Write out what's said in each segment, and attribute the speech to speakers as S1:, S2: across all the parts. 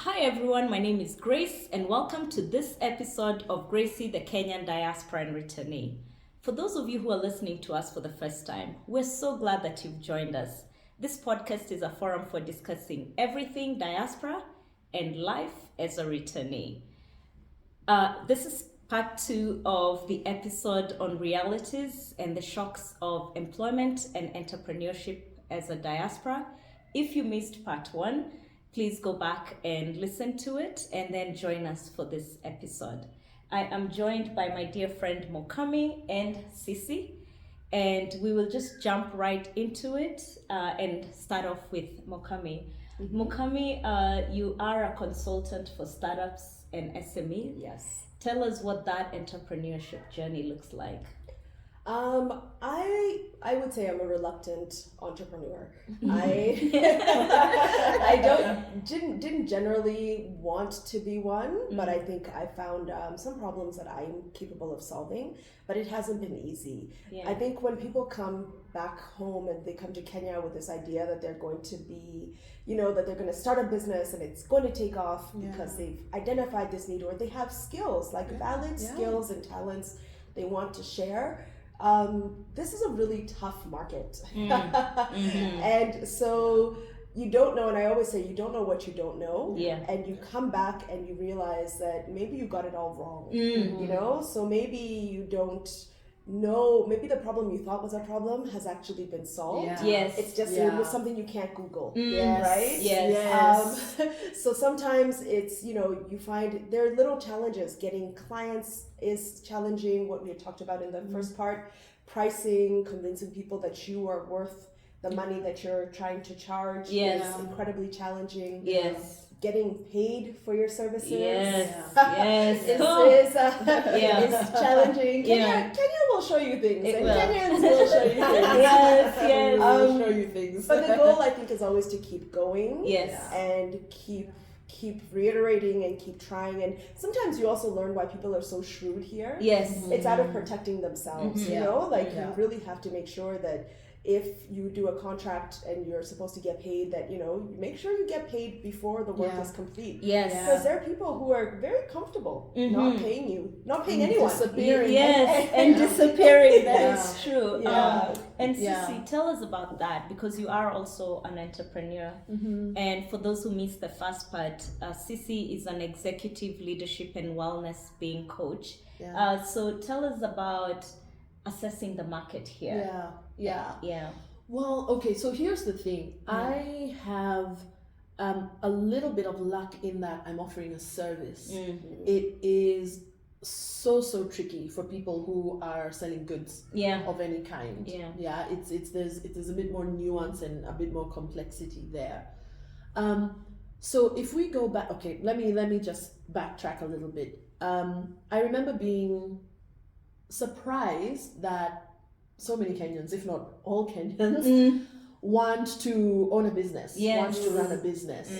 S1: Hi everyone, my name is Grace and welcome to this episode of Gracie, the Kenyan Diaspora and Returnee. For those of you who are listening to us for the first time, we're so glad that you've joined us. This podcast is a forum for discussing everything diaspora and life as a returnee. This is part 2 of the episode on realities and the shocks of employment and entrepreneurship as a diaspora. If you missed part 1, please go back and listen to it and then join us for this episode. I am joined by my dear friend Mukami and Cece, and we will just jump right into it and start off with Mukami. Mukami, you are a consultant for startups and SME.
S2: Yes.
S1: Tell us what that entrepreneurship journey looks like.
S2: I would say I'm a reluctant entrepreneur. I didn't generally want to be one, but I think I found some problems that I'm capable of solving, but it hasn't been easy.
S1: Yeah.
S2: I think when people come back home and they come to Kenya with this idea that they're going to be, that they're going to start a business and it's going to take off because they've identified this need or they have skills, like valid skills and talents they want to share. This is a really tough market. And so you don't know, and I always say you don't know what you don't know.
S1: Yeah.
S2: And you come back and you realize that maybe you got it all wrong. So maybe you don't know, maybe the problem you thought was a problem has actually been solved.
S1: Yeah. Yes.
S2: It's just something you can't Google.
S1: Yes.
S2: Right?
S1: Yes.
S2: So sometimes it's, you find there are little challenges. Getting clients is challenging, what we had talked about in the first part. Pricing, convincing people that you are worth the money that you're trying to charge is incredibly challenging.
S1: Yes.
S2: Getting paid for your services
S1: Yes.
S2: is challenging. Kenya will show you things. Kenyans will show you things.
S1: Yes.
S3: We'll show you things.
S2: But the goal, I think, is always to keep going.
S1: Yes.
S2: And keep reiterating and keep trying. And sometimes you also learn why people are so shrewd here.
S1: Yes.
S2: It's out of protecting themselves, you really have to make sure that if you do a contract and you're supposed to get paid, that you make sure you get paid before the work is complete.
S1: Yes.
S2: Because there are people who are very comfortable not paying anyone.
S3: Disappearing.
S1: Yes, and disappearing. That is true.
S2: Yeah.
S1: And Cece, tell us about that, because you are also an entrepreneur. And for those who missed the first part, Cece is an executive leadership and wellness being coach. So tell us about assessing the market here. Yeah.
S3: Well, okay, so here's the thing. I have a little bit of luck in that I'm offering a service. It is so tricky for people who are selling goods of any kind. There's a bit more nuance and a bit more complexity there. So if we go back, okay, let me just backtrack a little bit. I remember being surprised that so many Kenyans, if not all Kenyans, want to own a business, want to run a business.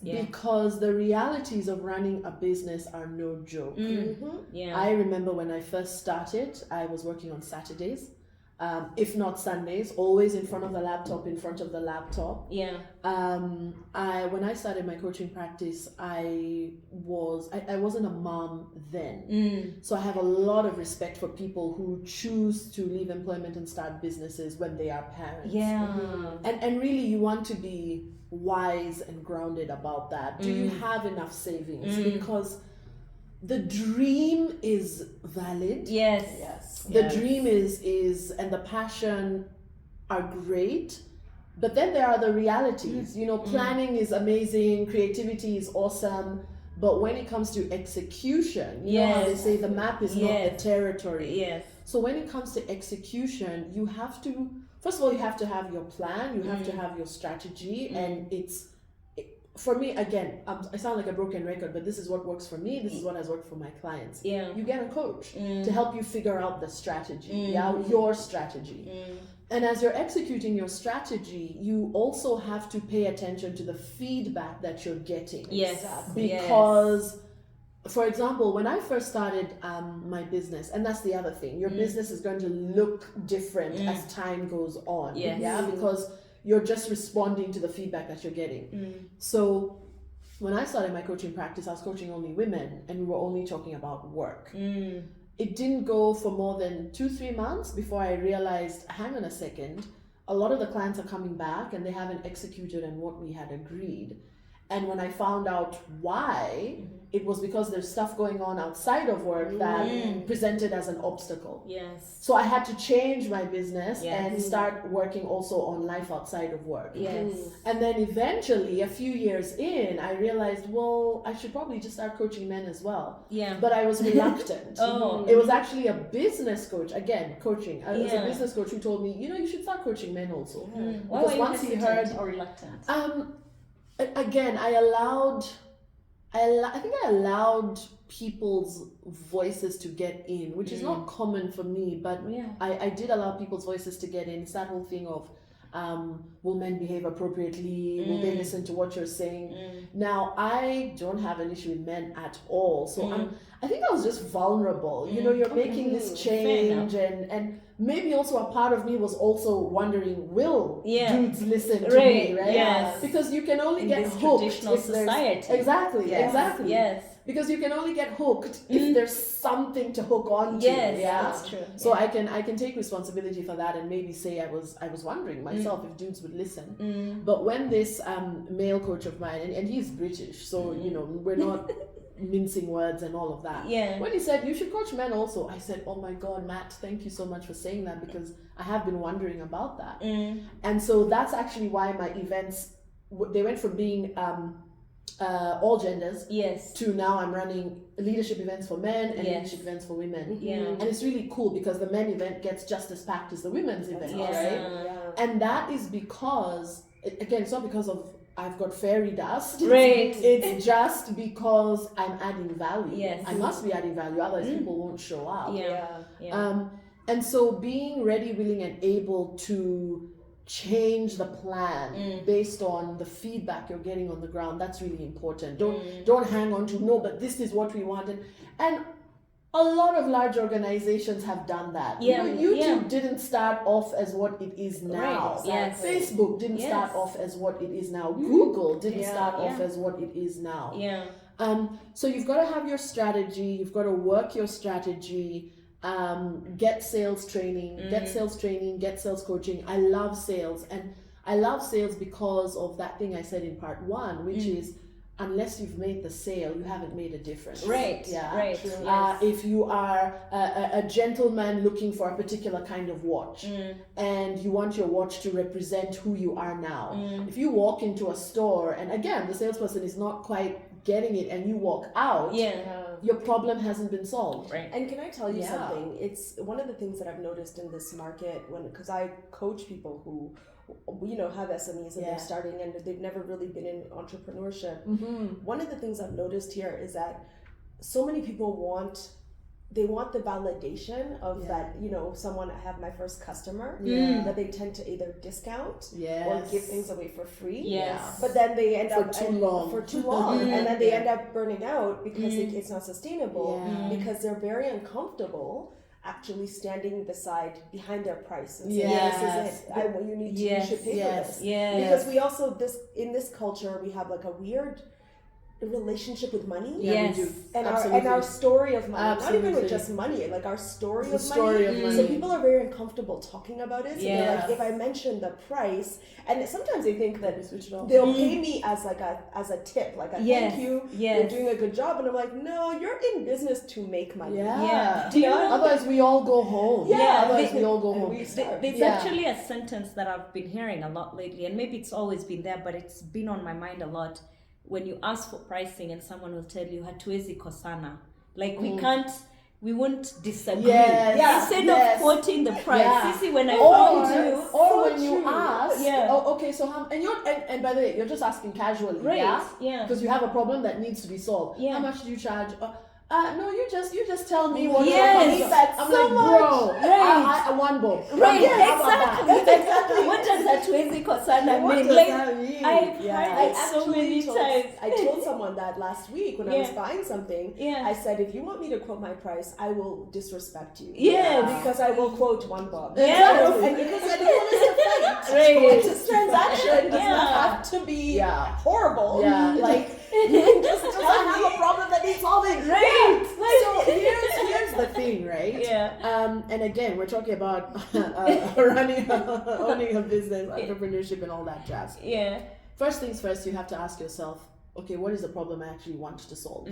S3: Because the realities of running a business are no joke. I remember when I first started, I was working on Saturdays, if not Sundays, always in front of the laptop. When I started my coaching practice, I wasn't a mom then. So I have a lot of respect for people who choose to leave employment and start businesses when they are parents. And really you want to be wise and grounded about that. Do you have enough savings? Because the dream is valid. The dream is and the passion are great, but then there are the realities. Planning is amazing, creativity is awesome, but when it comes to execution, how they say the map is not the territory. So when it comes to execution, you have to, first of all, you have to have your plan, you have to have your strategy, and for me, again, I sound like a broken record, but this is what works for me. This is what has worked for my clients. You get a coach to help you figure out the strategy, your strategy. And as you're executing your strategy, you also have to pay attention to the feedback that you're getting. Because, for example, when I first started my business, and that's the other thing, your business is going to look different as time goes on. Because you're just responding to the feedback that you're getting. So when I started my coaching practice, I was coaching only women, and we were only talking about work. It didn't go for more than 2-3 months before I realized, hang on a second, a lot of the clients are coming back and they haven't executed on what we had agreed. And when I found out why, it was because there's stuff going on outside of work that presented as an obstacle.
S1: Yes.
S3: So I had to change my business and start working also on life outside of work.
S1: Yes.
S3: And then eventually, a few years in, I realized, well, I should probably just start coaching men as well.
S1: Yeah.
S3: But I was reluctant.
S1: Oh.
S3: It was actually a business coach, again, coaching. It was a business coach who told me, you should start coaching men also.
S1: Why were you hesitant or reluctant?
S3: Again, I think I allowed people's voices to get in, which is not common for me, but I did allow people's voices to get in. It's that whole thing of, will men behave appropriately? Will they listen to what you're saying? Now, I don't have an issue with men at all. So I think I was just vulnerable. You're making this change, and maybe also a part of me was also wondering, will dudes listen to me, right?
S1: Yes.
S3: Because you can only get
S1: this
S3: hooked
S1: traditional
S3: if there's
S1: society.
S3: exactly.
S1: Yes.
S3: Because you can only get hooked if there's something to hook on to.
S1: Yes,
S3: Yeah,
S1: that's true.
S3: So I can take responsibility for that and maybe say I was wondering myself if dudes would listen. But when this male coach of mine, and he's British, so we're not mincing words and all of that.
S1: Yeah.
S3: When he said you should coach men also, I said, oh my God, Matt, thank you so much for saying that, because I have been wondering about that. And so that's actually why my events, they went from being all genders to now I'm running leadership events for men and leadership events for women. And it's really cool because the men event gets just as packed as the women's event, right? And that is because, again, it's not because of I've got fairy dust.
S1: Right.
S3: It's just because I'm adding value.
S1: Yes.
S3: I must be adding value, otherwise people won't show up.
S1: Yeah.
S3: And so being ready, willing, and able to change the plan based on the feedback you're getting on the ground, that's really important. Don't hang on to, no, but this is what we wanted. And a lot of large organizations have done that. YouTube didn't start off as what it is now.
S1: Right. Yes.
S3: Facebook didn't start off as what it is now. Google didn't start off as what it is now. So you've got to have your strategy. You've got to work your strategy. Get sales training, get sales coaching. I love sales, and I love sales because of that thing I said in part 1, which is, unless you've made the sale, you haven't made a difference.
S1: Right.
S3: Yeah.
S1: Right.
S3: If you are a gentleman looking for a particular kind of watch, and you want your watch to represent who you are now, if you walk into a store and again the salesperson is not quite getting it and you walk out, your problem hasn't been solved.
S1: Right.
S2: And can I tell you something? It's one of the things that I've noticed in this market, because I coach people who have SMEs and they're starting and they've never really been in entrepreneurship. One of the things I've noticed here is that so many people want the validation of that, someone, I have my first customer, that they tend to either discount or give things away for free. But then they end up for too long. And then they end up burning out because it's not sustainable because they're very uncomfortable actually standing behind their price and saying, this is it. You should pay for this. Because we also, in this culture, we have like a weird relationship with money. And our story of money. Not even with just money, like our story of money. So people are very uncomfortable talking about it. So they're like, if I mention the price, and sometimes they think that they'll pay me as a tip, like a thank you, you're doing a good job. And I'm like, no, you're in business to make money.
S1: Do you know
S3: otherwise we all go home.
S1: There's actually a sentence that I've been hearing a lot lately, and maybe it's always been there, but it's been on my mind a lot. When you ask for pricing and someone will tell you hatuwezi kosana, like we won't disagree. Instead of quoting the price, Cece, when I found you,
S3: or when you ask, okay, so how, and by the way, you're just asking casually, because you have a problem that needs to be solved. How much do you charge? No, you just tell me what you're I'm like, bro, I one bowl.
S1: Exactly. What does hatuwezi kosana mean? I've heard it so many times.
S2: I told someone that last week when I was buying something. I said, if you want me to quote my price, I will disrespect you. Because I will quote one bob. And because I don't want us to fight. This transaction does not have to be horrible.
S3: And again, we're talking about owning a business, entrepreneurship, and all that jazz.
S1: Yeah.
S3: First things first, you have to ask yourself, okay, what is the problem I actually want to solve?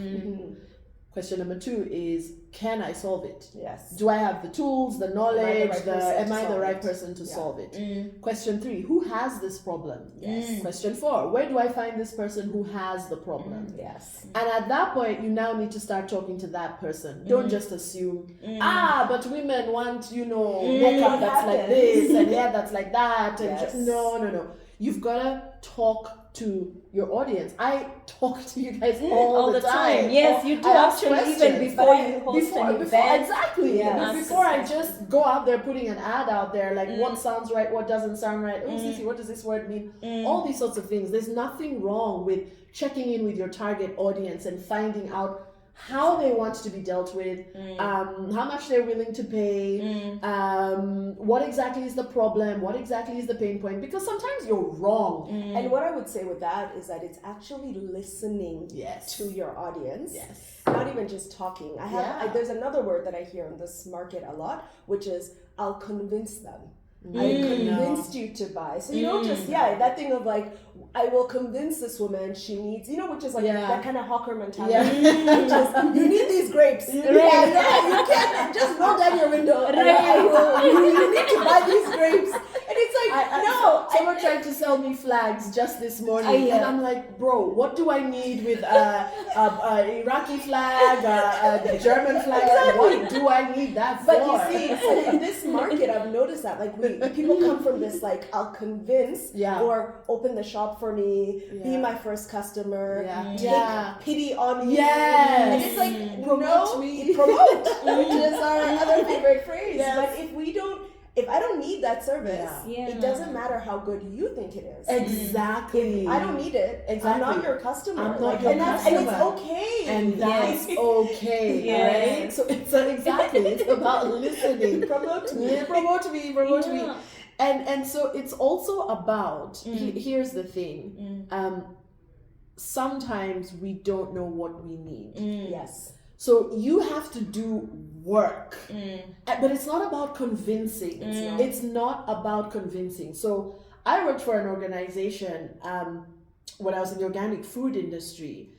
S3: Question number 2 is, can I solve it?
S2: Yes.
S3: Do I have the tools, the knowledge, am I the right person to
S2: Yeah.
S3: solve it? Question 3, who has this problem?
S2: Yes.
S3: Question 4, where do I find this person who has the problem?
S2: Yes.
S3: And at that point, you now need to start talking to that person. Don't just assume, but women want, makeup that's like this and hair that's like that. And
S2: Yes.
S3: no. You've got to talk to your audience. I talk to you guys all the time.
S1: Yes, you do
S3: I ask
S1: actually, even
S3: questions,
S1: before you host an event.
S3: Exactly.
S2: Yeah.
S3: Before I just go out there putting an ad out there, like what sounds right, what doesn't sound right. Oh, Cece, what does this word mean? All these sorts of things. There's nothing wrong with checking in with your target audience and finding out how they want to be dealt with, how much they're willing to pay, what exactly is the problem, what exactly is the pain point, because sometimes you're wrong.
S2: And what I would say with that is that it's actually listening
S3: Yes.
S2: to your audience.
S3: Yes.
S2: Not even just talking. There's another word that I hear in this market a lot, which is I'll convince them. I convinced you to buy. So you don't just, that thing of like, I will convince this woman she needs, which is like that kind of hawker mentality. Which is, you need these grapes. You can't just roll down your window. You need to buy these grapes. And it's like,
S3: Someone tried to sell me flags just this morning, and I'm like, bro, what do I need with a Iraqi flag, a German flag?
S2: Exactly.
S3: What do I need that for?
S2: But you see, so in this market, I've noticed that people come from this like, I'll convince or open the shop for me, be my first customer, take pity on me.
S3: Yes.
S2: And it's like,
S3: Promote me.
S2: Promote, which is our other favorite phrase.
S3: Yes.
S2: But if I don't need that service,
S1: Yeah.
S2: it doesn't matter how good you think it is.
S3: Exactly.
S2: I don't need it.
S3: Exactly.
S2: I'm not your customer.
S3: I'm not your
S2: and
S3: customer.
S2: And it's okay.
S3: And that's okay,
S1: Yes.
S3: right? So it's it's about listening. Promote me. And so it's also about, here's the thing, sometimes we don't know what we need.
S2: Yes.
S3: So you have to do work, but it's not about convincing. It's not about convincing. So I worked for an organization when I was in the organic food industry.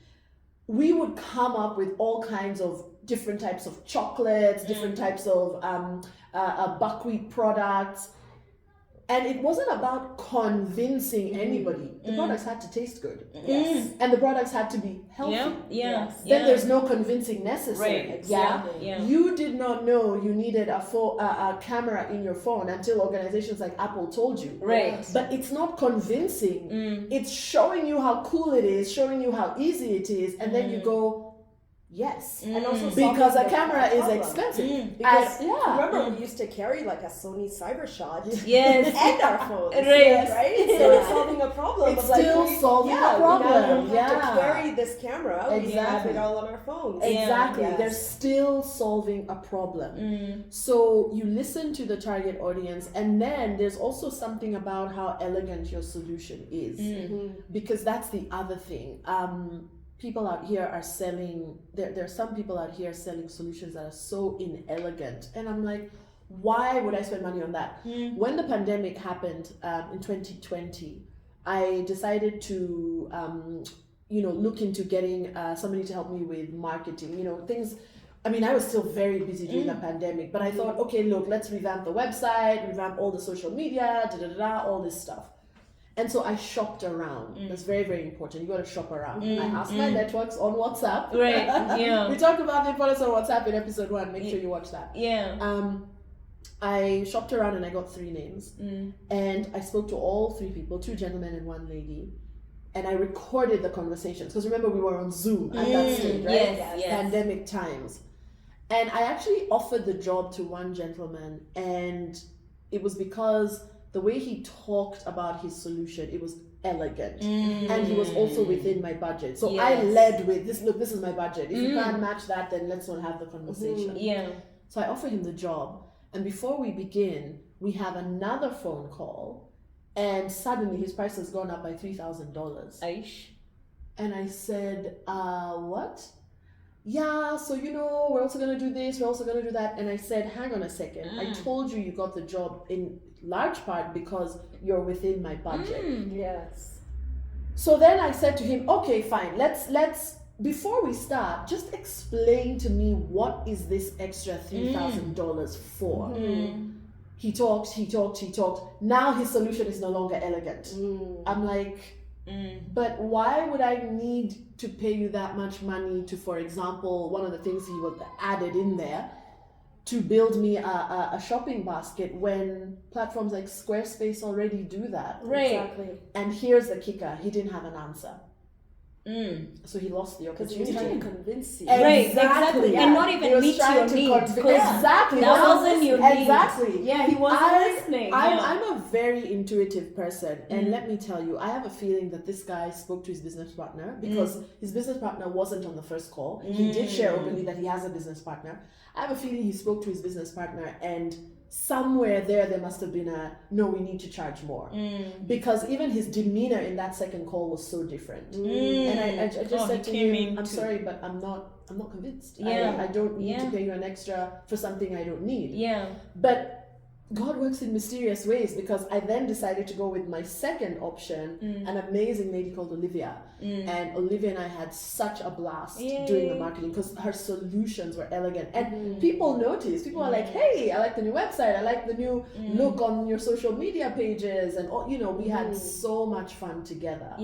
S3: We would come up with all kinds of different types of chocolates, different types of buckwheat products. And it wasn't about convincing anybody. The products had to taste good.
S2: Yes.
S3: And the products had to be healthy.
S2: Yes.
S3: Then there's no convincing necessary.
S1: Right.
S2: Exactly.
S1: Yeah.
S3: You did not know you needed a camera in your phone until organizations like Apple told you.
S1: Right.
S3: But it's not convincing. It's showing you how cool it is, showing you how easy it is, and then you go, yes.
S2: And also
S3: Because
S2: solving
S3: a
S2: the
S3: camera is
S2: problem.
S3: expensive.
S2: Because remember, we used to carry like a Sony CyberShot
S1: Yes.
S2: and our phones.
S1: Right.
S2: Right? So it's solving a problem.
S3: It's
S2: of like,
S3: still solving a problem.
S2: We now don't have
S3: Yeah.
S2: to carry this camera. We have
S3: Exactly.
S2: it all on our phones.
S3: Exactly.
S2: Yes.
S3: They're still solving a problem. So you listen to the target audience, and then there's also something about how elegant your solution is. Because that's the other thing. People out here are selling, there are some people out here selling solutions that are so inelegant. And I'm like, why would I spend money on that? When the pandemic happened in 2020, I decided to, look into getting somebody to help me with marketing, things. I mean, I was still very busy during the pandemic, but I thought, okay, look, let's revamp the website, revamp all the social media, all this stuff. And so I shopped around. That's very, very important. You got to shop around. I asked my networks on WhatsApp.
S1: Right. Yeah.
S3: We talked about the importance of WhatsApp in episode 1. Make sure you watch that.
S1: Yeah.
S3: I shopped around and I got 3 names. And I spoke to all 3 people, 2 gentlemen and 1 lady. And I recorded the conversations. Because remember, we were on Zoom at that stage, right?
S1: Yes.
S3: Pandemic times. And I actually offered the job to 1 gentleman. And it was because the way he talked about his solution, it was elegant. And he was also within my budget. So I led with this, look, this is my budget. If you can't match that, then let's not have the conversation.
S1: Yeah.
S3: So I offer him the job. And before we begin, we have another phone call. And suddenly his price has gone up by $3,000.
S1: Aish.
S3: And I said, what? yeah, so we're also going to do this, we're also going to do that. And I said, hang on a second. I told you got the job in large part because you're within my budget.
S2: Yes.
S3: So then I said to him, okay, fine, let's before we start, just explain to me what is this extra $3,000 for. He talked. Now his solution is no longer elegant. I'm like, but why would I need to pay you that much money to, for example, one of the things he was added in there, to build me a shopping basket when platforms like Squarespace already do that?
S2: Right. Exactly.
S3: And here's the kicker, he didn't have an answer. So he lost the
S2: Because he
S3: opportunity.
S2: was trying to convince you.
S1: Right, exactly.
S3: Yeah.
S1: And not
S3: He
S1: even
S3: was
S1: meet
S3: trying
S1: your
S3: to
S1: needs.
S3: Exactly.
S1: That wasn't your need.
S3: Exactly.
S1: Yeah, he wasn't listening.
S3: I'm a very intuitive person, and let me tell you, I have a feeling that this guy spoke to his business partner because his business partner wasn't on the first call. He did share openly that he has a business partner. I have a feeling he spoke to his business partner, and somewhere there must have been no, we need to charge more, because even his demeanor in that second call was so different. And I just said to him, I'm sorry, but I'm not convinced. I don't need to pay you an extra for something I don't need. But God works in mysterious ways, because I then decided to go with my second option, an amazing lady called Olivia. And Olivia and I had such a blast doing the marketing, because her solutions were elegant. And people noticed. People are like, hey, I like the new website. I like the new look on your social media pages. And, we had so much fun together.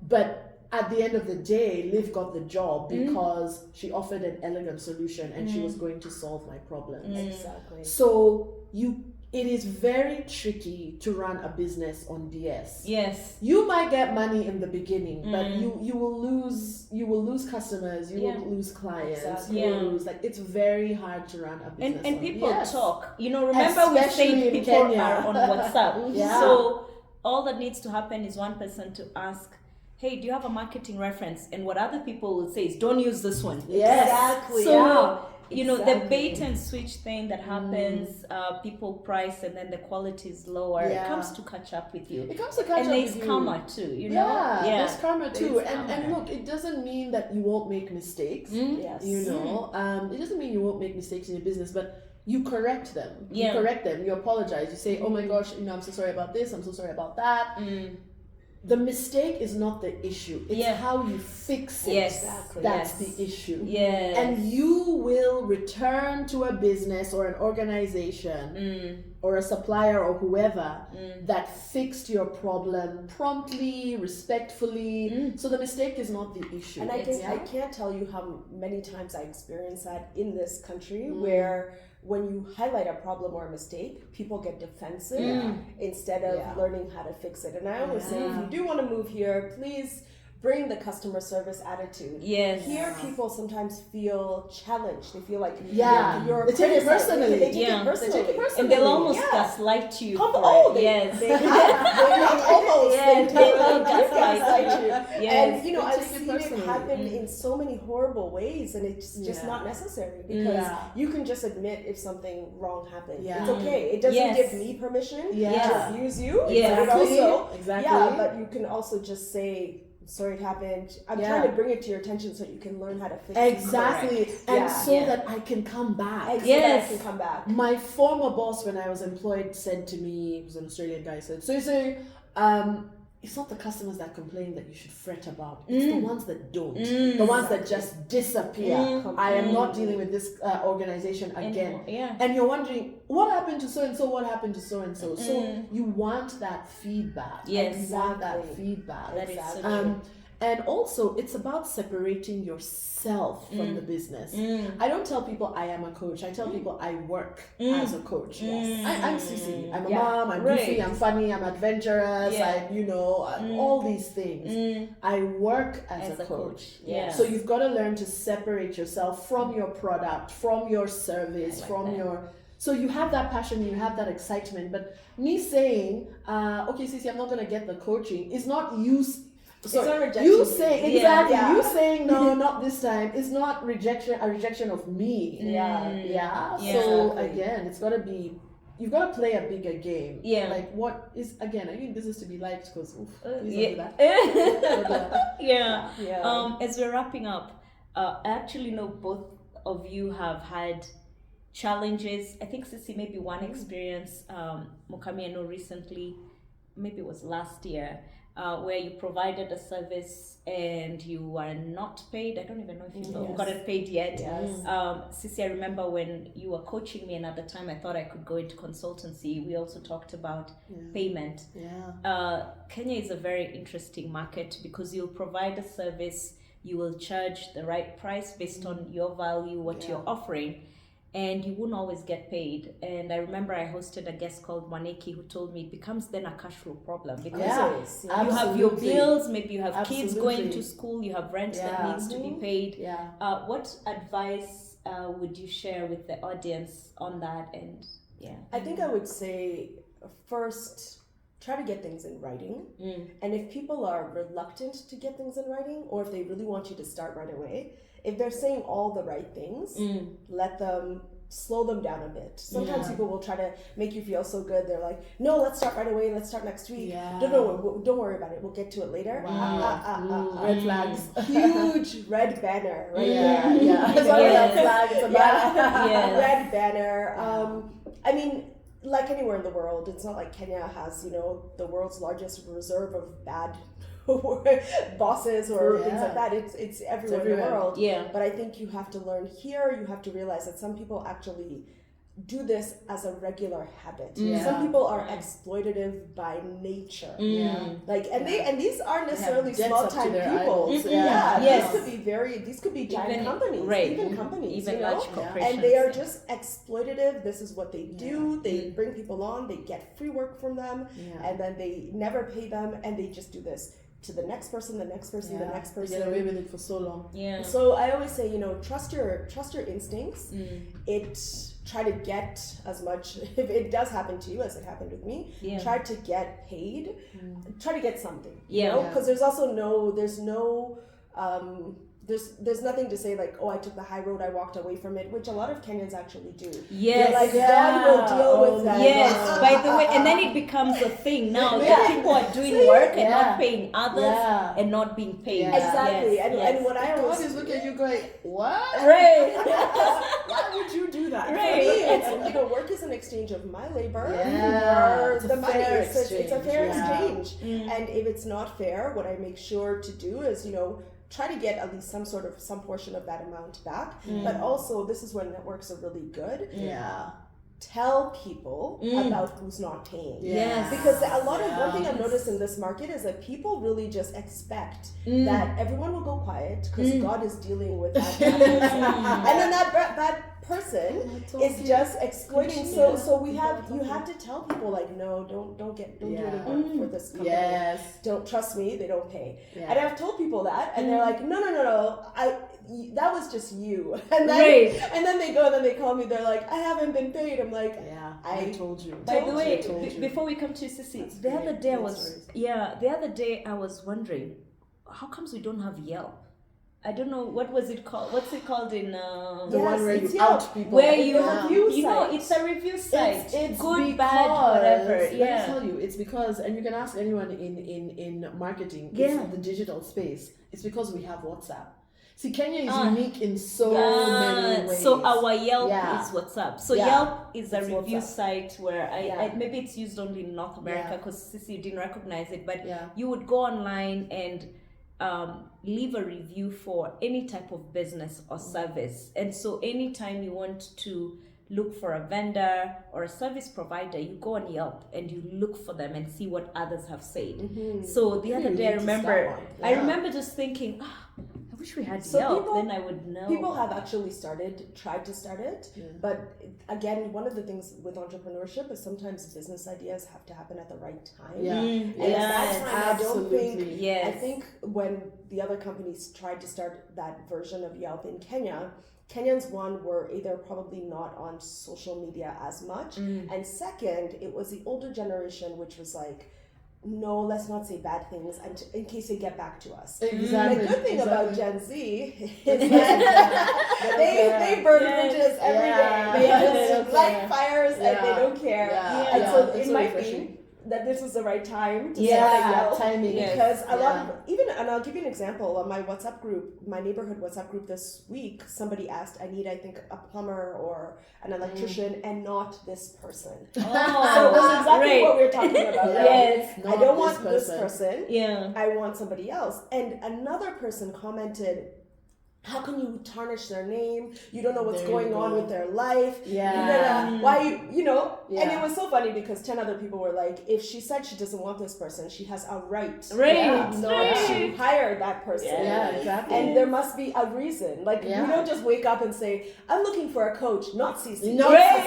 S3: But at the end of the day, Liv got the job because she offered an elegant solution, and she was going to solve my problems.
S2: Exactly.
S3: So it is very tricky to run a business on DS.
S1: Yes.
S3: You might get money in the beginning, but you will lose customers, you will lose clients,
S2: Exactly.
S3: you will lose, it's very hard to run a business.
S1: And
S3: on
S1: people
S3: DS.
S1: talk. Remember we
S3: Especially
S1: said
S3: in
S1: people
S3: Kenya.
S1: are on WhatsApp.
S3: Yeah.
S1: So all that needs to happen is one person to ask, hey, do you have a marketing reference? And what other people will say is, don't use this one.
S3: Yes.
S2: Exactly.
S1: So, the
S2: Exactly.
S1: bait and switch thing that happens, people price and then the quality is lower. It comes to catch up with you.
S3: It comes to catch
S1: and
S3: up
S1: there's
S3: with you.
S1: karma too,
S3: There's karma too.
S1: There's
S3: And
S1: karma.
S3: look, it doesn't mean that you won't make mistakes.
S2: Yes.
S3: It doesn't mean you won't make mistakes in your business, but you correct them.
S1: Yeah.
S3: You correct them. You apologize. You say, oh my gosh, I'm so sorry about this. I'm so sorry about that. The mistake is not the issue. It's how you fix it.
S1: Yes.
S2: Exactly.
S3: That's the issue.
S1: Yes.
S3: And you will return to a business or an organization or a supplier or whoever that fixed your problem promptly, respectfully. So the mistake is not the issue.
S2: And I can't tell you how many times I experienced that in this country, where when you highlight a problem or a mistake, people get defensive instead of learning how to fix it. And I always say, if you do want to move here, please bring the customer service attitude.
S1: Yes.
S2: Here, people sometimes feel challenged. They feel like you're
S3: they take it
S2: criticized.
S3: personally.
S2: They take it personally.
S3: They take it personally.
S1: And they'll almost gaslight you.
S2: Yes. They almost.
S1: Yes,
S2: They
S1: they
S2: totally
S1: will gaslight you.
S2: And
S1: Yes.
S2: I've
S3: take it
S2: seen it
S3: personally.
S2: happen in so many horrible ways, and it's just not necessary, because you can just admit if something wrong happened.
S3: Yeah.
S2: It's okay. It doesn't give me permission to abuse you.
S1: Yeah.
S2: But also,
S3: Exactly.
S2: but you can also just say, sorry it happened. I'm trying to bring it to your attention so you can learn how to fix it.
S3: Exactly. And that I can come back.
S2: So that I can come back.
S3: My former boss, when I was employed, said to me, he was an Australian guy, said, so it's not the customers that complain that you should fret about. It's the ones that don't. The ones that just disappear. I am not dealing with this organization again. And you're wondering, what happened to so-and-so? What happened to so-and-so? So you want that feedback.
S1: Yes.
S3: You want that feedback.
S1: That is so true.
S3: And also, it's about separating yourself from the business. I don't tell people I am a coach. I tell people I work as a coach. I'm Cece. I'm a mom. I'm goofy. I'm funny. I'm adventurous. All these things. I work as a coach. So you've got to learn to separate yourself from your product, from your service, So you have that passion, you have that excitement. But me saying, okay, Cece, I'm not going to get the coaching, is not you. So
S2: it's not rejection.
S3: You say you saying no, not this time. It's not a rejection of me. So again, it's gotta be. You've got to play a bigger game. Like what is again? Are you in business to be liked? Because please don't do that.
S1: As we're wrapping up, I actually know both of you have had challenges. I think Cece, maybe one experience, Mukami, I know recently, maybe it was last year, where you provided a service and you were not paid. I don't even know if you got it paid yet.
S2: Yes.
S1: Cece, I remember when you were coaching me, and at the time I thought I could go into consultancy. We also talked about payment. Kenya is a very interesting market because you'll provide a service, you will charge the right price based on your value, what you're offering, and you won't always get paid. And I remember I hosted a guest called Waneki who told me it becomes then a cash flow problem because you have your bills, maybe you have kids going to school, you have rent that needs to be paid. What advice would you share with the audience on that? And
S2: I think I would say first, try to get things in writing. And if people are reluctant to get things in writing, or if they really want you to start right away, if they're saying all the right things, let them slow them down a bit. Sometimes people will try to make you feel so good. They're like, no, let's start right away. Let's start next week. Don't worry about it. We'll get to it later.
S3: Red flags.
S2: Huge red banner right there. Red banner. I mean, like anywhere in the world, it's not like Kenya has, the world's largest reserve of bad bosses or things like that. It's everywhere in the world. But I think you have to learn here, you have to realize that some people actually do this as a regular habit. Some people are exploitative by nature. And these aren't necessarily small time people. These could be giant companies, even companies,
S1: even large corporations.
S2: And they are just exploitative. This is what they do. They bring people on, they get free work from them, and then they never pay them, and they just do this to the next person, the next person, the next person.
S3: Get away with it for so long.
S2: So I always say, trust your instincts. Try to get as much, if it does happen to you as it happened with me, try to get paid. Try to get something. Because there's also there's nothing to say like, oh, I took the high road, I walked away from it, which a lot of Kenyans actually do. God will deal with that.
S1: By the way, and then it becomes a thing now. People are doing work and not paying others and not being paid.
S2: Exactly. And what I always
S3: is look at you going, what?
S1: Right.
S3: Why would you do that?
S2: Right. For me, it's work is an exchange of my labor or the money. It's a fair exchange. And if it's not fair, what I make sure to do is, try to get at least some portion of that amount back. But also, this is when networks are really good. Tell people about who's not paying. Because one thing I've noticed in this market is that people really just expect that everyone will go quiet because God is dealing with that bad person. And then that bad person is just exploiting. So you have to tell people like, no, don't do any work for this company. Don't trust me, they don't pay. And I've told people that, and they're like, no, that was just you. And then they go, and then they call me, they're like, I haven't been paid. I'm like, I told you.
S1: By the way, before we come to Cece, the other day I was wondering, how comes we don't have Yelp? I don't know, what was it called? What's it called in
S3: the one where you out people?
S1: Where it's a review site. It's good, bad, whatever.
S3: Let me tell you, it's because, and you can ask anyone in marketing, it's the digital space. It's because we have WhatsApp. See, Kenya is unique in so many ways.
S1: So our Yelp is WhatsApp. So Yelp is a review site where I maybe it's used only in North America because Cece, you didn't recognize it, but you would go online and leave a review for any type of business or service. And so anytime you want to look for a vendor or a service provider, you go on Yelp and you look for them and see what others have said. So the other day I remember just thinking, I wish we had Yelp, then I would know.
S2: People have actually tried to start it, but again, one of the things with entrepreneurship is sometimes business ideas have to happen at the right time. And at that time, I think when the other companies tried to start that version of Yelp in Kenya, Kenyans, one, were either probably not on social media as much, and second, it was the older generation, which was like, no, let's not say bad things in case they get back to us.
S3: Exactly.
S2: The good thing about Gen Z is that they burn bridges every day. They just light fires and they don't care. And so it might be that this was the right time to
S3: Yeah,
S2: start a Yelp.
S3: timing.
S1: Yes.
S2: Because a lot
S3: Yeah.
S2: of even, and I'll give you an example on my WhatsApp group, my neighborhood WhatsApp group this week. Somebody asked, I need, I think, a plumber or an electrician, and not this person.
S1: Oh,
S2: So it was exactly
S1: great.
S2: what we were talking about.
S3: Yeah.
S1: Yes.
S2: I don't want this person.
S1: Yeah.
S2: I want somebody else. And another person commented, how can you tarnish their name? You don't know what's
S3: There you
S2: going on
S3: go.
S2: with their life.
S3: Yeah.
S2: Why you know? And
S3: Yeah.
S2: it was so funny because 10 other people were like, if she said she doesn't want this person, she has a right
S1: Right.
S2: not
S1: Right.
S2: to hire that person.
S3: Yeah, exactly.
S2: And there must be a reason. Like,
S3: Yeah.
S2: we don't just wake up and say, I'm looking for a coach, not Cece.
S3: No,
S1: Right.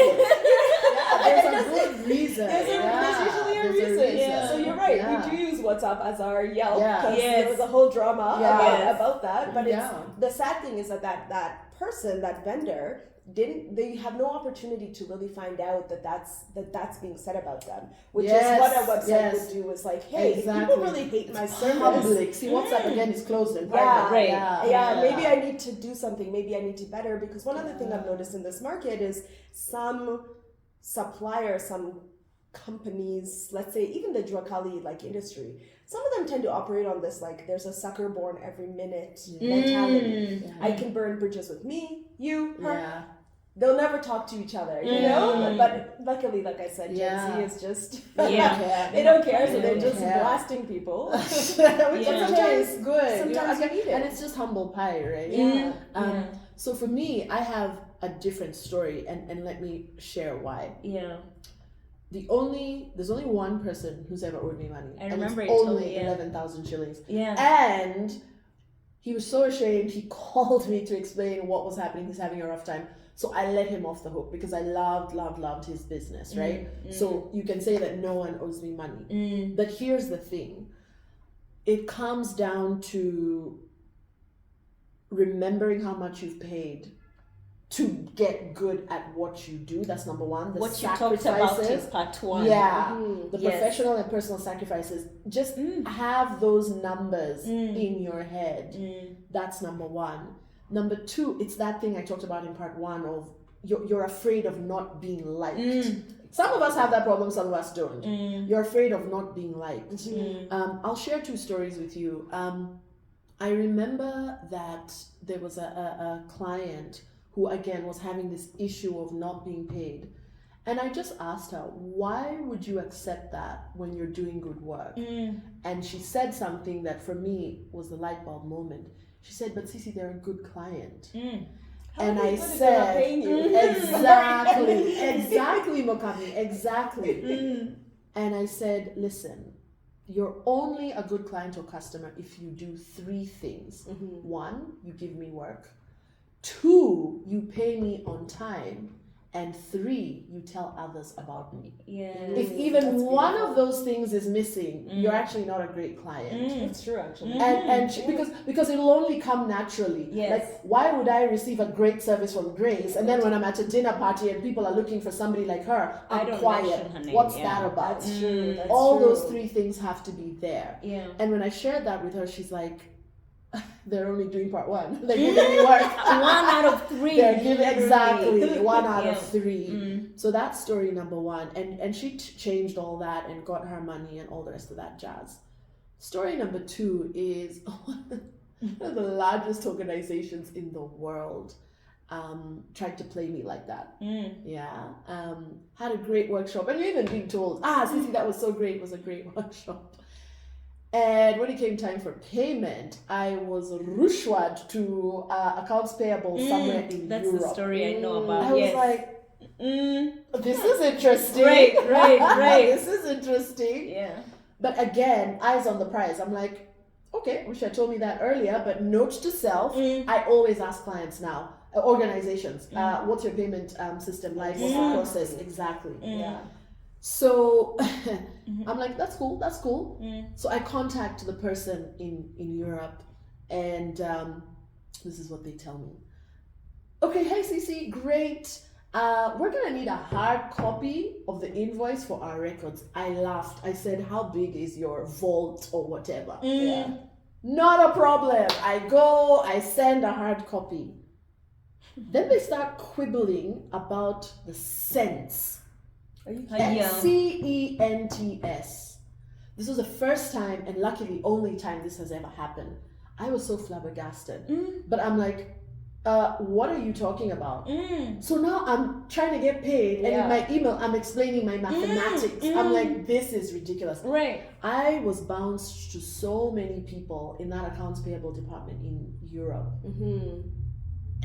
S3: there's a good reason.
S2: There's usually a
S3: There's
S2: reason.
S1: Yeah.
S2: So you're right.
S3: Yeah.
S2: We do use WhatsApp as our Yelp
S3: Yeah.
S2: because
S1: Yes.
S2: there was a whole drama
S3: Yeah.
S2: about that. But
S3: Yeah.
S2: it's the sad thing is that person, that vendor, they have no opportunity to really find out that's being said about them, which
S3: Yes,
S2: is what a website
S3: yes.
S2: would do. Is like, hey, if
S3: Exactly.
S2: people really hate my service.
S3: Public. See, WhatsApp again is closed and private.
S2: Yeah,
S1: right.
S2: Yeah, maybe I need to do something. Maybe I need to better, because one other thing I've noticed in this market is some suppliers, some companies, let's say even the Juakali like industry, some of them tend to operate on this like there's a sucker born every minute mentality.
S3: Yeah.
S2: I can burn bridges with me, you, her.
S3: Yeah.
S2: They'll never talk to each other, you
S1: Mm.
S2: know. But luckily, like I said,
S3: Yeah.
S2: Gen Z is just
S1: Yeah.
S2: they don't care, so
S3: They
S2: they're
S3: don't
S2: just
S3: care.
S2: blasting people.
S3: Which
S1: Yeah.
S3: is sometimes good.
S2: Sometimes you need it.
S3: And it's just humble pie, right?
S2: Yeah.
S3: So for me, I have a different story, and let me share why.
S1: Yeah.
S3: There's only one person who's ever owed me money.
S1: I remember
S3: and
S1: you
S3: it's
S1: told
S3: only
S1: me, yeah.
S3: 11,000 shillings.
S1: Yeah.
S3: And he was so ashamed, he called me to explain what was happening. He's having a rough time. So I let him off the hook because I loved his business, right? So you can say that no one owes me money. But here's the thing. It comes down to remembering how much you've paid to get good at what you do. That's number one. The
S1: What you talked about is part one.
S3: Yeah, the
S1: Yes.
S3: professional and personal sacrifices. Just have those numbers in your head. That's number one. Number two, it's that thing I talked about in part one of you're afraid of not being liked. Some of us have that problem, some of us don't. You're afraid of not being liked. I'll share two stories with you. I remember that there was a client who again was having this issue of not being paid. And I just asked her, why would you accept that when you're doing good work? And she said something that for me was the light bulb moment. She said, but Cece, they're a good client. And I said, exactly, Mukami, exactly. And I said, listen, you're only a good client or customer if you do three things. One, you give me work. Two, you pay me on time. And three, you tell others about me.
S1: Yeah.
S3: If even
S2: That's
S3: one
S2: beautiful.
S3: of those things is missing, you're actually not a great client.
S2: It's true, actually.
S3: Because it'll only come naturally.
S1: Yes.
S3: Like, why would I receive a great service from Grace, and then when I'm at a dinner party and people are looking for somebody like her,
S1: I
S3: I'm
S1: don't
S3: quiet.
S1: mention her name,
S3: What's
S1: yeah.
S3: that about?
S2: That's true. That's
S3: All
S2: true.
S3: those three things have to be there.
S1: Yeah.
S3: And when I shared that with her, she's like, they're only doing part one. They're giving me work.
S1: 1 out of 3.
S3: They're giving exactly
S1: literally.
S3: 1 out
S1: Yeah.
S3: of 3. So that's story number one. And she changed all that and got her money and all the rest of that jazz. Story number two is one of the largest organizations in the world tried to play me like that. Yeah. Had a great workshop. And even being told, Cece, that was so great. It was a great workshop. And when it came time for payment, I was rushwad to accounts payable somewhere in
S1: That's
S3: Europe.
S1: the story I know about.
S3: I was
S1: Yes.
S3: like, this is interesting.
S1: Right.
S3: This is interesting.
S1: Yeah.
S3: But again, eyes on the prize. I'm like, okay, wish I told me that earlier, but note to self, I always ask clients now, organizations, what's your payment system like? What's the process? Exactly.
S2: Yeah.
S3: So I'm like, that's cool. So I contact the person in Europe, and this is what they tell me. Okay, hey Cece, great. We're gonna need a hard copy of the invoice for our records. I laughed. I said, how big is your vault or whatever? Yeah. Not a problem. I go, I send a hard copy. Then they start quibbling about the cents
S2: Are you
S1: Yeah.
S3: CENTS. This was the first time, and luckily only time this has ever happened. I was so flabbergasted. But I'm like, what are you talking about? So now I'm trying to get paid, and in my email I'm explaining my mathematics. I'm like, this is ridiculous.
S1: Right.
S3: I was bounced to so many people in that accounts payable department in Europe.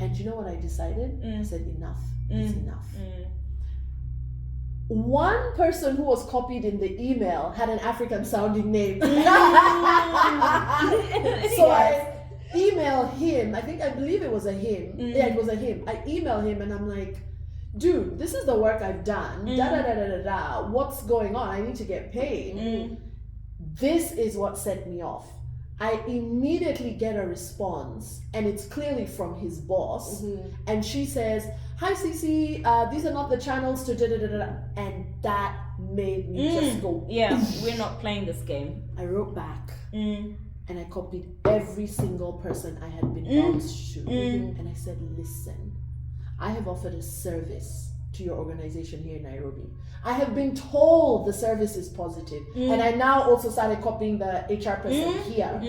S3: And you know what I decided? I said, enough is enough. One person who was copied in the email had an African sounding name. So I email him. I believe it was a him. Yeah, it was a him. I email him and I'm like, dude, this is the work I've done. Da da da da da da. What's going on? I need to get paid. This is what set me off. I immediately get a response, and it's clearly from his boss. And she says, "Hi Cece, these are not the channels to da da da da." And that made me just go.
S1: Yeah, we're not playing this game.
S3: I wrote back. And I copied every single person I had been bounced to. And I said, listen, I have offered a service to your organization here in Nairobi. I have been told the service is positive. And I now also started copying the HR person here.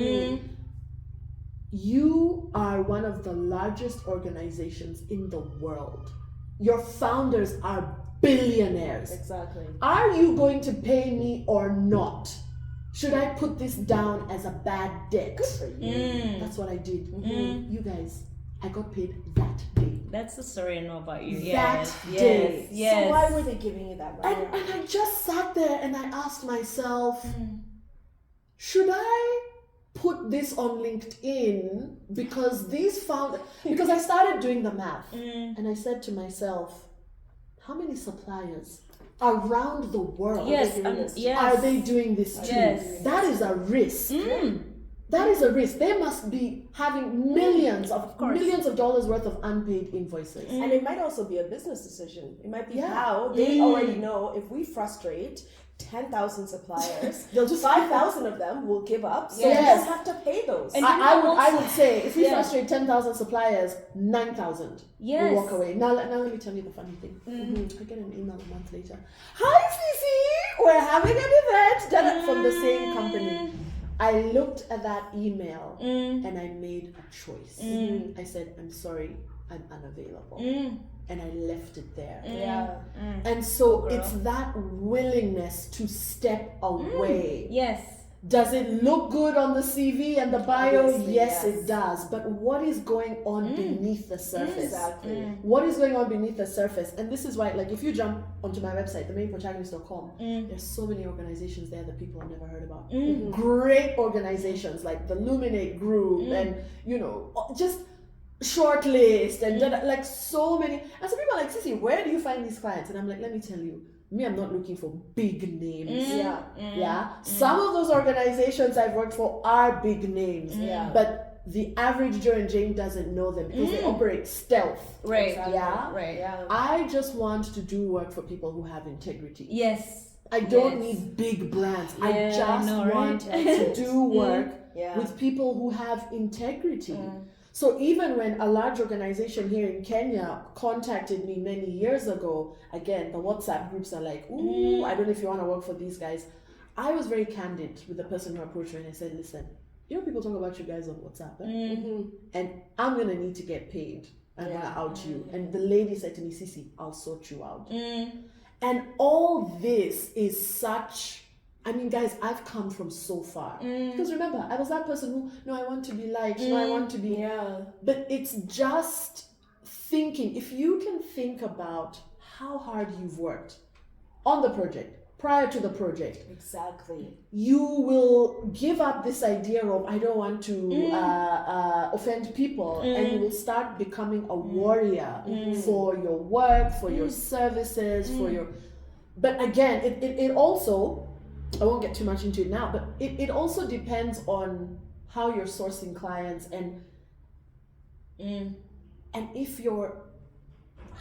S3: You are one of the largest organizations in the world. Your founders are billionaires.
S2: Exactly.
S3: Are you going to pay me or not? Should I put this down as a bad debt?
S2: Good for you.
S3: That's what I did. You guys, I got paid that day.
S1: That's the story I know about you.
S3: That day.
S1: Yes.
S2: So why were they giving you that right?
S3: And I just sat there and I asked myself, should I put this on LinkedIn? Because because I started doing the math. And I said to myself, how many suppliers around the world are they doing this to?
S1: Yes.
S3: That is a risk. That is a risk. They must be having millions of dollars worth of unpaid invoices.
S2: And it might also be a business decision. It might be how they already know if we frustrate 10,000 suppliers,
S3: they'll just
S2: 5,000 of them will give up. So
S3: Yes.
S2: we just have to pay those.
S1: And
S3: I would say if we frustrate 10,000 suppliers, 9,000 will walk away. Now let me tell you the funny thing. I get an email a month later. Hi Cece, we're having an event from the same company. I looked at that email and I made a choice. I said, I'm sorry, I'm unavailable. And I left it there. And so it's that willingness to step away.
S1: Yes.
S3: Does it look good on the CV and the bio?
S2: Obviously,
S3: Yes,
S2: yes.
S3: it does. But what is going on beneath the surface?
S2: Exactly.
S3: What is going on beneath the surface? And this is why, like, if you jump onto my website, themainprotagonist.com, there's so many organizations there that people have never heard about. Great organizations like the Luminate Group and, just Shortlist and like so many. And some people are like, Cece, where do you find these clients? And I'm like, let me tell you, me, I'm not looking for big names. Some of those organizations I've worked for are big names. But the average Joe and Jane doesn't know them because they operate stealth.
S1: Right.
S2: Exactly.
S1: Right.
S3: I just want to do work for people who have integrity.
S1: Yes.
S3: I don't need big brands. I just want to do work with people who have integrity. So even when a large organization here in Kenya contacted me many years ago, again, the WhatsApp groups are like, ooh, I don't know if you want to work for these guys. I was very candid with the person who approached me and I said, listen, people talk about you guys on WhatsApp, and I'm going to need to get paid. I'm going to out you. And the lady said to me, Cece, I'll sort you out. And all this is such... guys, I've come from so far. Because remember, I was that person who, no, I want to be liked, no, I want to be... But it's just thinking, if you can think about how hard you've worked on the project, prior to the project.
S2: Exactly.
S3: You will give up this idea of, I don't want to offend people, and you will start becoming a warrior for your work, for your services, for your... But again, it also... I won't get too much into it now, but it also depends on how you're sourcing clients and if you're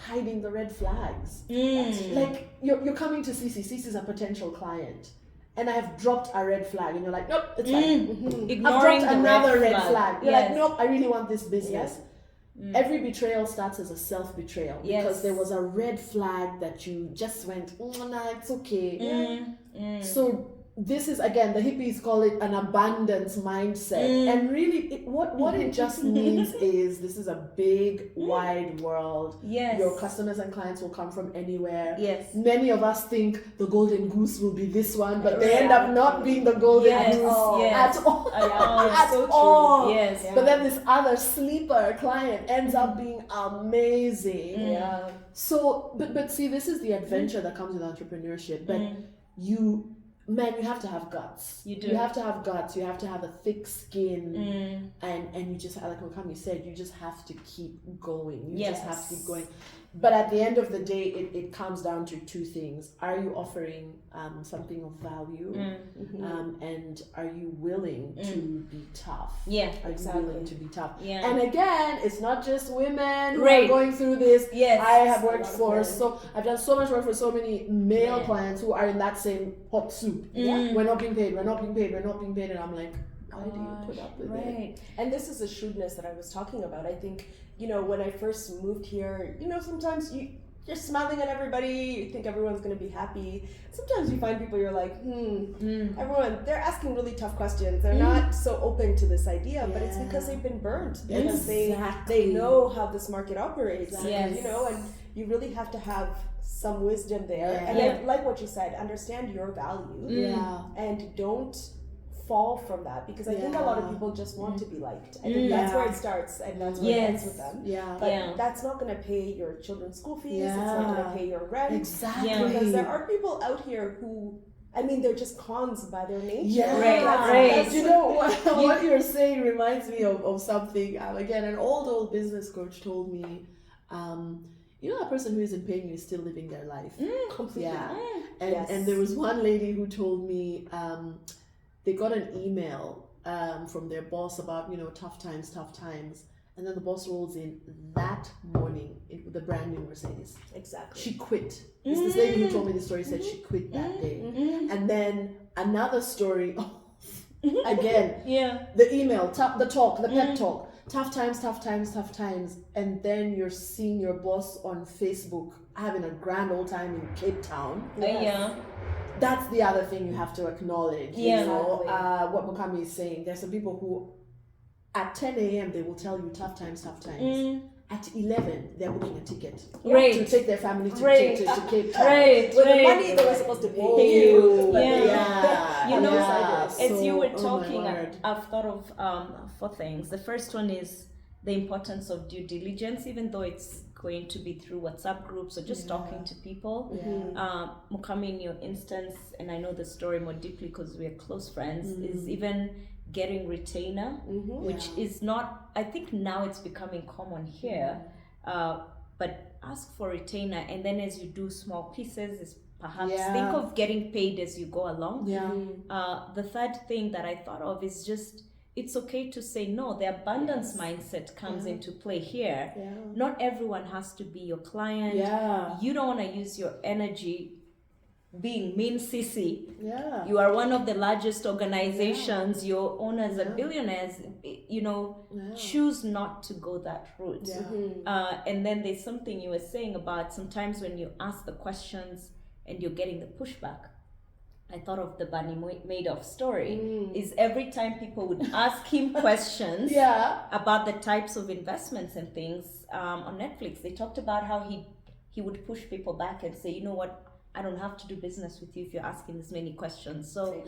S3: hiding the red flags. Like you're coming to Cece. Cece's a potential client, and I have dropped a red flag, and you're like, nope, it's fine.
S1: Ignoring
S3: I've dropped another red
S1: flag.
S3: You're like, nope, I really want this business. Every betrayal starts as a self-betrayal because there was a red flag that you just went, nah, it's okay. So this is, again, the hippies call it an abundance mindset. And really, what it just means is this is a big, wide world.
S1: Yes.
S3: Your customers and clients will come from anywhere.
S1: Yes.
S3: Many of us think the golden goose will be this one, but they end up not being the golden goose at all. At all.
S1: Yes.
S3: But then this other sleeper client ends up being amazing.
S2: Yeah.
S3: So, but see, this is the adventure that comes with entrepreneurship. But you have to have guts.
S1: You do.
S3: You have to have guts. You have to have a thick skin, and you just, like Mukami said, you just have to keep going. You just have to keep going. But at the end of the day, it comes down to two things. Are you offering something of value? And are you willing to be tough?
S1: Yeah,
S3: Are you willing to be tough?
S1: Yeah.
S3: And again, it's not just women who are going through this.
S1: Yes.
S3: I have worked I've done so much work for so many male clients who are in that same hot soup. We're not being paid, and I'm like, why do you put up with it?
S2: And this is the shrewdness that I was talking about. I think, when I first moved here, sometimes you're smiling at everybody, you think everyone's going to be happy. Sometimes you find people, you're like, they're asking really tough questions. They're not so open to this idea, but it's because they've been burnt. Because they know how this market operates. And you really have to have some wisdom there. And I like what you said, understand your value. And don't fall from that, because I think a lot of people just want to be liked. I think that's where it starts, and that's where it ends with them. But that's not going to pay your children's school fees. It's not going to pay your rent. Because there are people out here who, they're just cons by their nature.
S3: You know what you're saying reminds me of something. Again, an old business coach told me, that person who isn't paying you is still living their life.
S2: Completely.
S3: And there was one lady who told me they got an email from their boss about, tough times. And then the boss rolls in that morning with a brand new Mercedes.
S2: Exactly.
S3: She quit. This lady who told me the story said she quit that day. And then another story, again, the email, the pep talk. Tough times. And then you're seeing your boss on Facebook having a grand old time in Cape Town. That's the other thing you have to acknowledge. What Mukami is saying. There's some people who at 10 a.m. they will tell you tough times. At 11, they're booking a ticket to take their family to Cape Town. With
S2: the money they were supposed to pay you.
S1: As you were talking, I've thought of 4 things. The first one is the importance of due diligence, even though it's going to be through WhatsApp groups or just talking to people. Mukami, in your instance, and I know the story more deeply because we're close friends, is even getting retainer, which is not, I think now it's becoming common here, but ask for retainer, and then as you do small pieces, perhaps think of getting paid as you go along. The third thing that I thought of is just, it's okay to say no. The abundance mindset comes into play here. Not everyone has to be your client. You don't want to use your energy being mean Cece. You are one of the largest organizations. Your owners are billionaires. Choose not to go that route. And then there's something you were saying about sometimes when you ask the questions and you're getting the pushback. I thought of the Bunny Madoff story. Is every time people would ask him questions about the types of investments and things on Netflix, they talked about how he would push people back and say, you know what, I don't have to do business with you if you're asking this many questions. So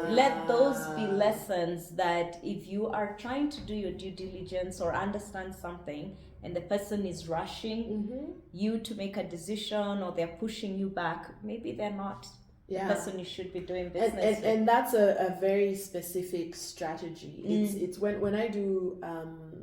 S1: let those be lessons that if you are trying to do your due diligence or understand something and the person is rushing you to make a decision, or they're pushing you back, maybe they're not the person you should be doing business with.
S3: And that's a very specific strategy. It's when I do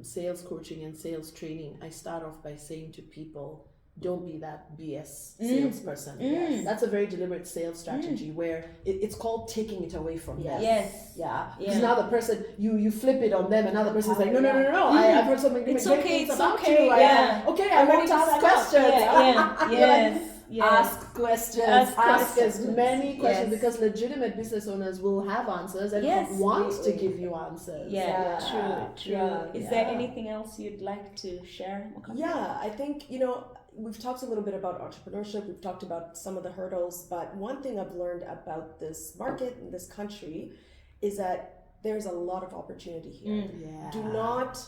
S3: sales coaching and sales training, I start off by saying to people, don't be that BS salesperson. That's a very deliberate sales strategy where it's called taking it away from them. Because now the person, you flip it on them, and now the person's like, no, I've heard something
S1: it's
S3: great
S1: okay,
S3: things
S1: it's
S3: about
S1: okay.
S3: you. I want to ask questions. ask questions,
S1: Ask
S3: ask as
S1: questions.
S3: many questions,
S1: Yes.
S3: because legitimate business owners will have answers and
S1: Yes.
S3: want to give you answers.
S1: Yeah, true.
S2: Yeah,
S1: Is
S3: yeah.
S1: there anything else you'd like to share, Mukami?
S2: Yeah, I think, we've talked a little bit about entrepreneurship, we've talked about some of the hurdles, but one thing I've learned about this market in this country is that there's a lot of opportunity here.
S3: Yeah.
S2: Do not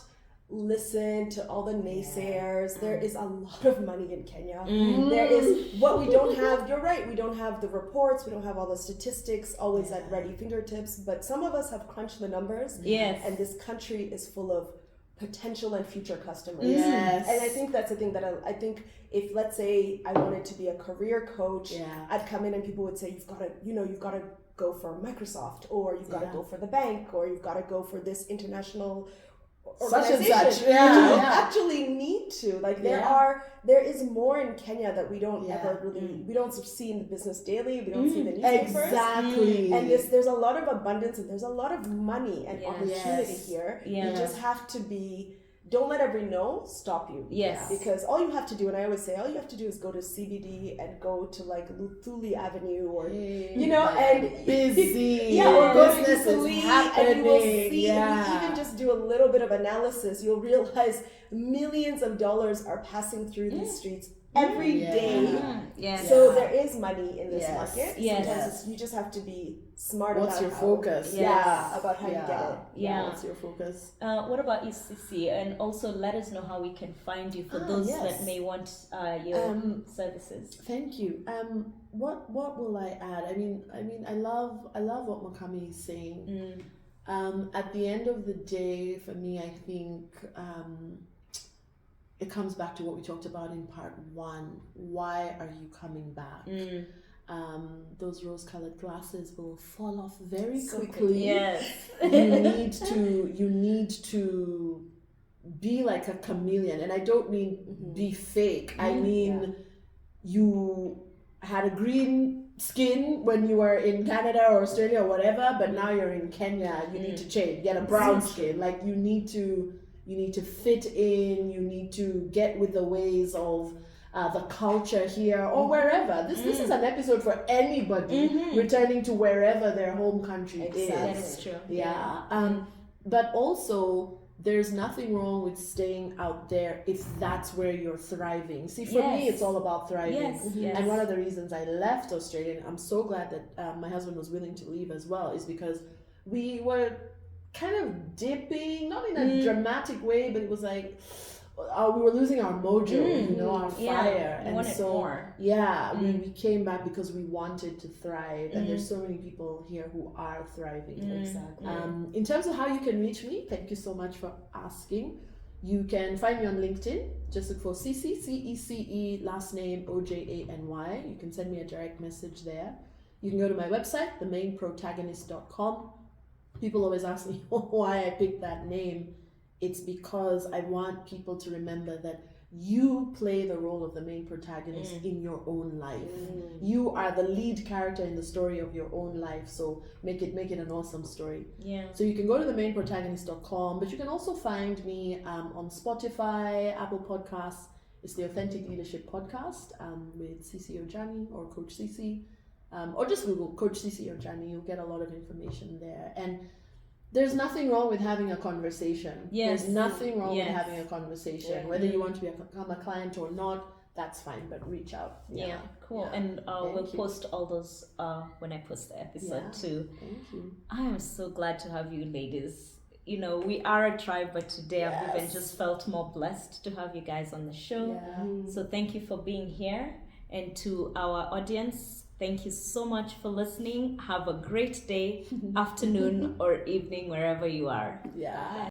S2: listen to all the naysayers. There is a lot of money in Kenya. There is what we don't have. You're right. We don't have the reports. We don't have all the statistics always at ready fingertips. But some of us have crunched the numbers.
S1: Yes.
S2: And this country is full of potential and future customers.
S3: Yes.
S2: And I think that's the thing that I think if, let's say, I wanted to be a career coach, I'd come in and people would say, you've got to go for Microsoft, or you've got to go for the bank, or you've got to go for this international
S3: such and
S2: organization.
S3: such.
S2: You don't actually need to. Like there is more in Kenya that we don't ever really, we don't see in the Business Daily, we don't see in the newspapers.
S3: Exactly.
S2: And there's a lot of abundance and there's a lot of money and opportunity here.
S1: Yeah.
S2: You just have to don't let every no stop you.
S1: Yes.
S2: Because all you have to do, and I always say, all you have to do is go to CBD and go to like Luthuli Avenue or, and
S3: busy.
S2: or go to
S3: business is
S2: Luthuli,
S3: happening.
S2: and you will see, if you even just do a little bit of analysis, you'll realize millions of dollars are passing through these streets every day.
S1: Yes.
S2: So there is money in this market.
S1: Yes.
S2: Sometimes you just have to be smart
S3: What's
S2: about
S3: your focus?
S2: about how you get it.
S1: Yeah.
S3: What's your focus?
S1: What about you, Cece? And also let us know how we can find you for those that may want your services.
S3: Thank you. What will I add? I mean, I love what Mukami is saying. At the end of the day, for me, I think it comes back to what we talked about in part one. Why are you coming back? Those rose-colored glasses will fall off very quickly.
S1: Yes.
S3: You need to be like a chameleon, and I don't mean be fake. I mean you had a green skin when you were in Canada or Australia or whatever, but now you're in Kenya. You need to change. Get a brown skin. Like you need to fit in. You need to get with the ways of the culture here or wherever. This is an episode for anybody returning to wherever their home country is.
S1: That is true.
S3: Yeah. But also, there's nothing wrong with staying out there if that's where you're thriving. See, for me, it's all about thriving.
S1: Yes.
S3: And one of the reasons I left Australia, and I'm so glad that my husband was willing to leave as well, is because we were kind of dipping, not in a dramatic way, but it was like we were losing our mojo, our fire.
S1: And so more.
S3: We came back because we wanted to thrive, and there's so many people here who are thriving.
S2: Exactly.
S3: In terms of how you can reach me, thank you so much for asking. You can find me on LinkedIn. Just look for Cece, C-E-C-E, last name O-J-A-N-Y. You can send me a direct message there. You can go to my website, themainprotagonist.com. People always ask me why I picked that name. It's because I want people to remember that you play the role of the main protagonist in your own life. You are the lead character in the story of your own life. So make it an awesome story.
S1: Yeah.
S3: So you can go to themainprotagonist.com, but you can also find me on Spotify, Apple Podcasts. It's the Authentic Leadership Podcast with Cece Ojani or Coach Cece. Or just Google Coach Cece Ojani. You'll get a lot of information there. And there's nothing wrong with having a conversation.
S1: Yes.
S3: There's nothing wrong with having a conversation. Whether you want to become a client or not, that's fine, but reach out.
S1: Yeah, cool.
S3: Yeah.
S1: And we'll post all those when I post the episode too.
S3: Thank you.
S1: I am so glad to have you ladies. We are a tribe, but today I've even just felt more blessed to have you guys on the show.
S3: Yeah.
S1: So thank you for being here. And to our audience, thank you so much for listening. Have a great day, afternoon, or evening, wherever you are.
S3: Yeah.